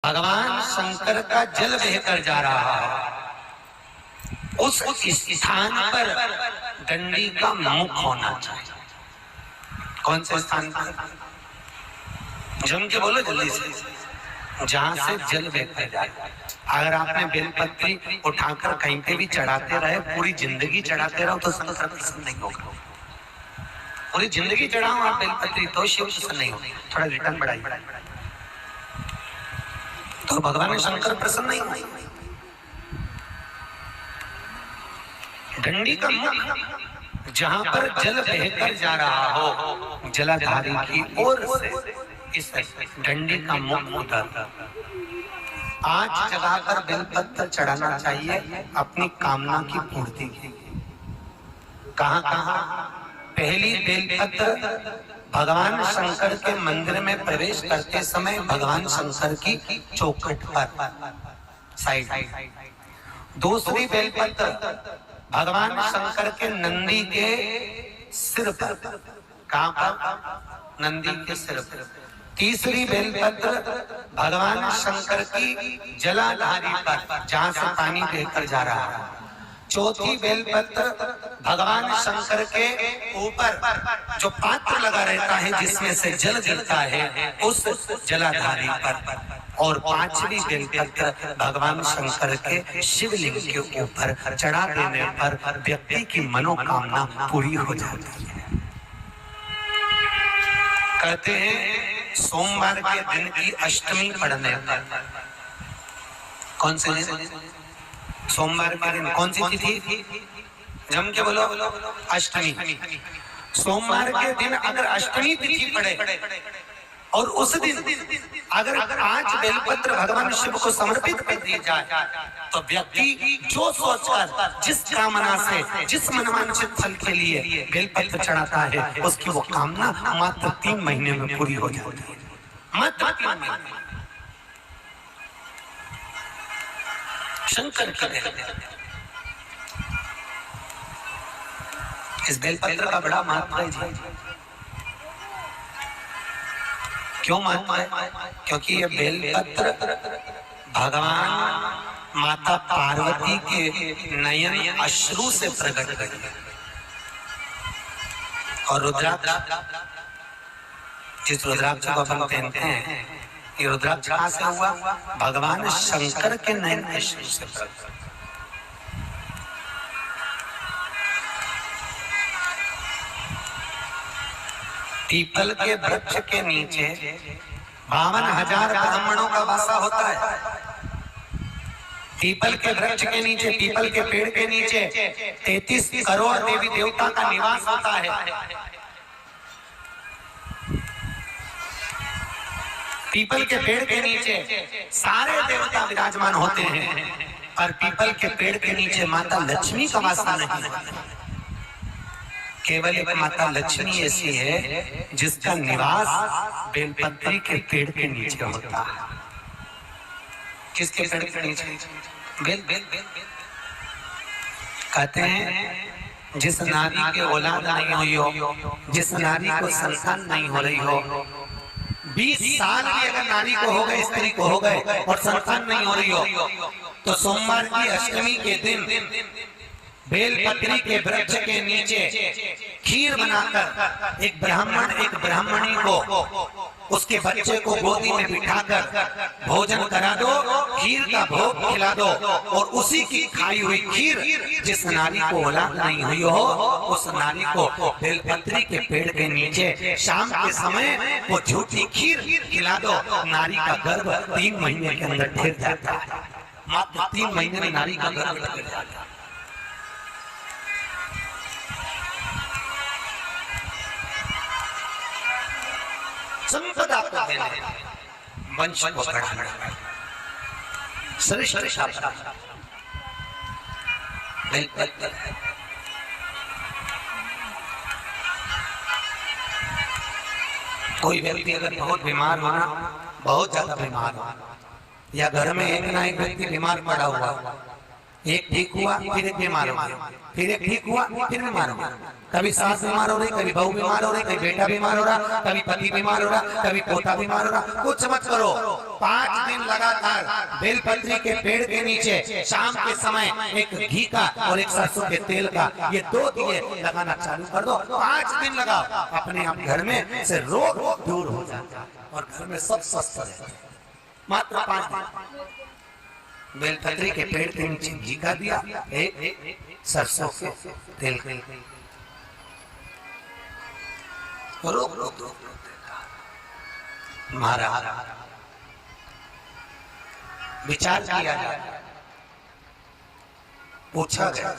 भगवान शंकर का जल बहकर जा रहा है। उस स्थान पर डंडी का मुख होना चाहिए। कौन से स्थान पर? जम के बोलो जल्दी से। जहां से जल बहकर जाए। अगर आपने बेलपत्री उठाकर कहीं पे भी चढ़ाते रहे, पूरी जिंदगी चढ़ाते रहो तो शंकर प्रसन्न नहीं होगा। पूरी जिंदगी चढ़ाओ आप बेलपत्री तो शिव प्रसन्न नहीं होगा। थोड़ा रिटर्न बढ़ाइए तो भगवान शंकर प्रसन्न नहीं हुए। डंडी का मुख जहां पर जल बहकर जा रहा हो, जलाधारी की ओर से इस डंडी का मुख उधर। आज जगाकर बेलपत्र चढ़ाना चाहिए अपनी कामना की पूर्ति के। कहां कहां? पहली बेलपत्र भगवान शंकर के मंदिर में प्रवेश करते समय भगवान शंकर की चौखट पर साइड। दूसरी बेलपत्र भगवान शंकर के नंदी के सिर पर। कहां पर? नंदी के सिर पर। तीसरी बेलपत्र भगवान शंकर की जलाधारी पर, जहां से पानी बहकर जा रहा है। चौथी बेलपत्र भगवान शंकर के ऊपर जो पात्र लगा रहता है जिसमें से जल गिरता है, उस जलाधारी पर। और पांचवी बेलपत्र भगवान शंकर के शिवलिंग के ऊपर चढ़ा देने पर व्यक्ति की मनोकामना पूरी हो जाती है। कहते हैं सोमवार के दिन की अष्टमी पढ़ने पर। कौन से दिन? सोमवार के दिन। कौन सी तिथि? जम के बोलो। अष्टमी। सोमवार के दिन अगर अष्टमी तिथि पड़े और उस दिन अगर 5 बेलपत्र भगवान शिव को समर्पित कर दिए जाए तो व्यक्ति जो सोचकर, जिस कामना से, जिस मनवांछित फल के लिए बेलपत्र चढ़ाता है, उसकी वो कामना मात्र 3 महीने में पूरी हो जाती है। मात्र 3 महीने। शंकर की इस बेलपत्र का बड़ा महत्व है जी। क्यों महत्व है? क्योंकि ये बेलपत्र भगवान माता पार्वती के नयन अश्रु से प्रकट हुई। और रुद्राक्ष, जिस रुद्राक्ष को अपन पहनते हैं, ये रुद्राक्ष कहां से हुआ? भगवान शंकर के नयन अश्रु से प्रकट। पीपल के वृक्ष के नीचे 52,000 ब्राह्मणों का वासा होता है। पीपल के वृक्ष के नीचे, पीपल के पेड़ के नीचे 33 करोड़ देवी देवता का निवास होता है। पीपल के पेड़ के नीचे सारे देवता विराजमान होते हैं, और पीपल के पेड़ के नीचे माता लक्ष्मी का वासा नहीं होता। केवल एक माता लक्ष्मी ऐसी है जिसका निवास बेलपत्री के पेड़ के नीचे होता है। किसके पेड़ के नीचे? बेल। कहते हैं जिस नारी के औलाद नहीं हुई हो, जिस नारी को संतान नहीं हो रही हो, 20 साल भी अगर नारी को हो गए, स्त्री को हो गए और संतान नहीं हो रही हो, तो सोमवार की अष्टमी के दिन बेलपत्री के वृक्ष के नीचे खीर बनाकर एक ब्राह्मण, एक ब्राह्मणी को, उसके बच्चे को गोदी में बिठाकर भोजन करा दो, खीर का भोग खिला दो, और उसी की खाई हुई खीर जिस नारी को औलाद नहीं हुई हो, उस नारी को बेलपत्री के पेड़ के नीचे शाम के समय वो झूठी खीर खिला दो। नारी का गर्भ 3 महीने के अंदर ठहर जाता है। मात्र 3 महीने में नारी का गर्भ ठहर जाता है। संपदा को देने, वंश को बढ़ाने, श्रेष्ठ बेलपत्र। कोई व्यक्ति अगर बहुत बीमार होना, बहुत ज्यादा बीमार हो, या घर में एक ना एक व्यक्ति बीमार पड़ा हुआ, एक ठीक हुआ फिर एक बीमार हो गया, फिर एक ठीक हुआ फिर बीमार हो गया। कभी सास बीमार हो रही, कभी बहू बीमार हो रही, कभी बेटा बीमार हो रहा, कभी पति बीमार हो रहा, कभी पोता बीमार हो रहा। कुछ मत करो, 5 दिन लगातार बेलपत्री के पेड़ के नीचे शाम के समय एक घी का और एक सरसों के तेल का ये 2 दिए लगाना चालू कर दो। 5 दिन लगाओ, अपने आप घर में से रोग दूर हो जाता है और घर में सब स्वस्थ रहता है। मात्र 5 दिन बेलपत्री के पेड़ के नीचे घी का दिया, एक सरसों के तेल का, रोक रोक रोक रोक मारा। विचार किया जाए, पूछा गया